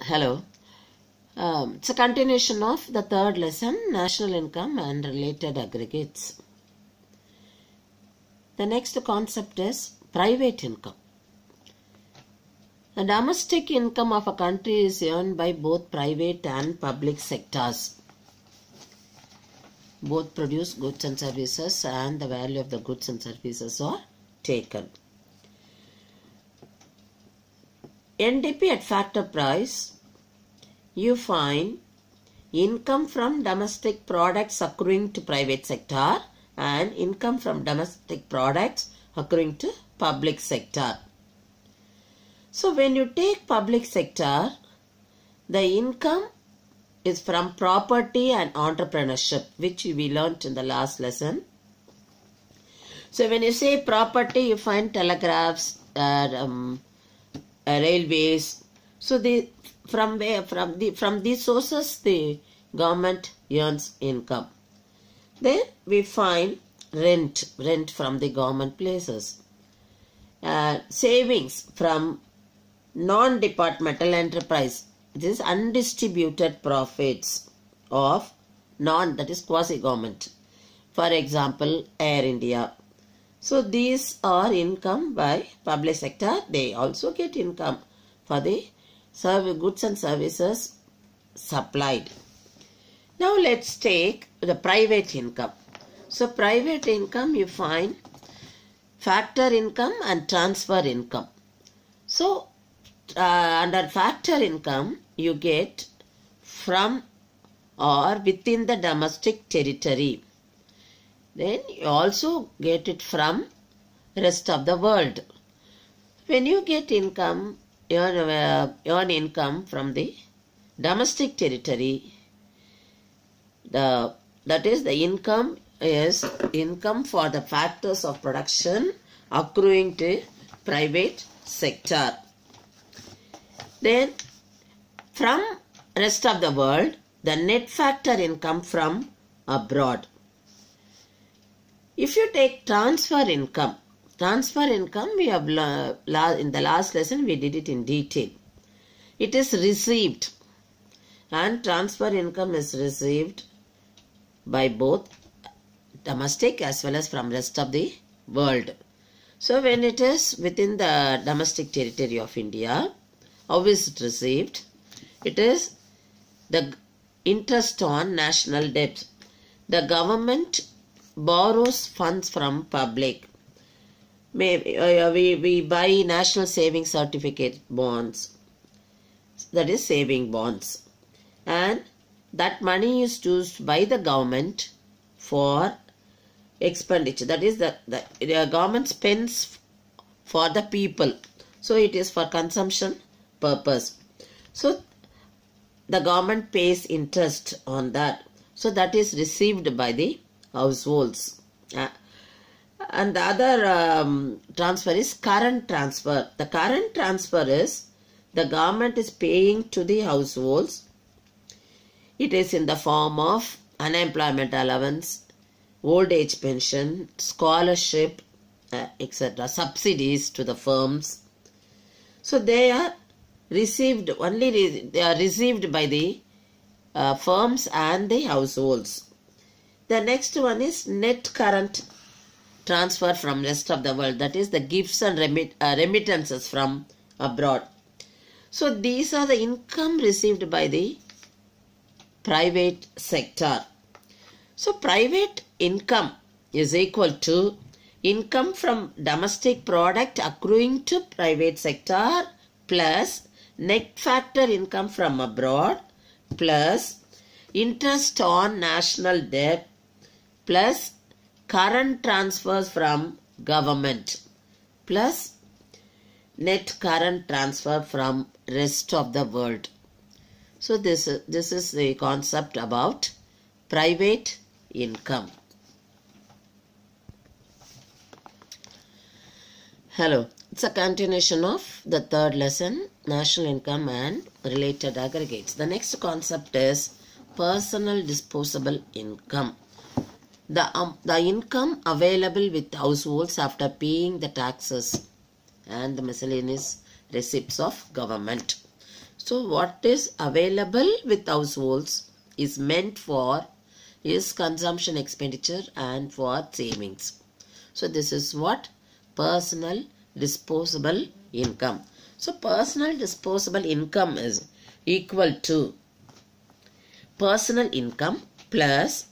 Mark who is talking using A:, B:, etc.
A: Hello. It's a continuation of the third lesson, national income and related aggregates. The next concept is private income. The domestic income of a country is earned by both private and public sectors. Both produce goods and services, and the value of the goods and services are taken. NDP at factor price, you find income from domestic products accruing to private sector and income from domestic products accruing to public sector. So when you take public sector, the income is from property and entrepreneurship, which we learnt in the last lesson. So when you say property, you find telegraphs, railways. So from these sources the government earns income. Then we find rent from the government places. Savings from non-departmental enterprise. This is undistributed profits of that is quasi-government. For example, Air India. So these are income by public sector. They also get income for the goods and services supplied. Now let's take the private income. So private income, you find factor income and transfer income. So under factor income, you get from or within the domestic territory. Then you also get it from rest of the world. When you get income, earn income from the domestic territory, that is the income is income for the factors of production accruing to private sector. Then from rest of the world, the net factor income from abroad. If you take transfer income we have in the last lesson we did it in detail. It is received, and transfer income is received by both domestic as well as from rest of the world. So when it is within the domestic territory of India, how is it received? It is the interest on national debt. The government borrows funds from public. We buy national savings certificate bonds, that is saving bonds, and that money is used by the government for expenditure. That is the government spends for the people, so it is for consumption purpose. So the government pays interest on that, so that is received by the households. And the other transfer is current transfer. The current transfer is the government is paying to the households. It is in the form of unemployment allowance, old age pension, scholarship, etc. Subsidies to the firms. So they are received they are received by the firms and the households. The next one is net current transfer from rest of the world. That is the gifts and remittances from abroad. So these are the income received by the private sector. So private income is equal to income from domestic product accruing to private sector plus net factor income from abroad plus interest on national debt plus current transfers from government plus net current transfer from rest of the world. So this is the concept about private income. Hello, it's a continuation of the third lesson, national income and related aggregates. The next concept is personal disposable income. The income available with households after paying the taxes and the miscellaneous receipts of government. So what is available with households is meant for is consumption expenditure and for savings. So this is what personal disposable income. So personal disposable income is equal to personal income plus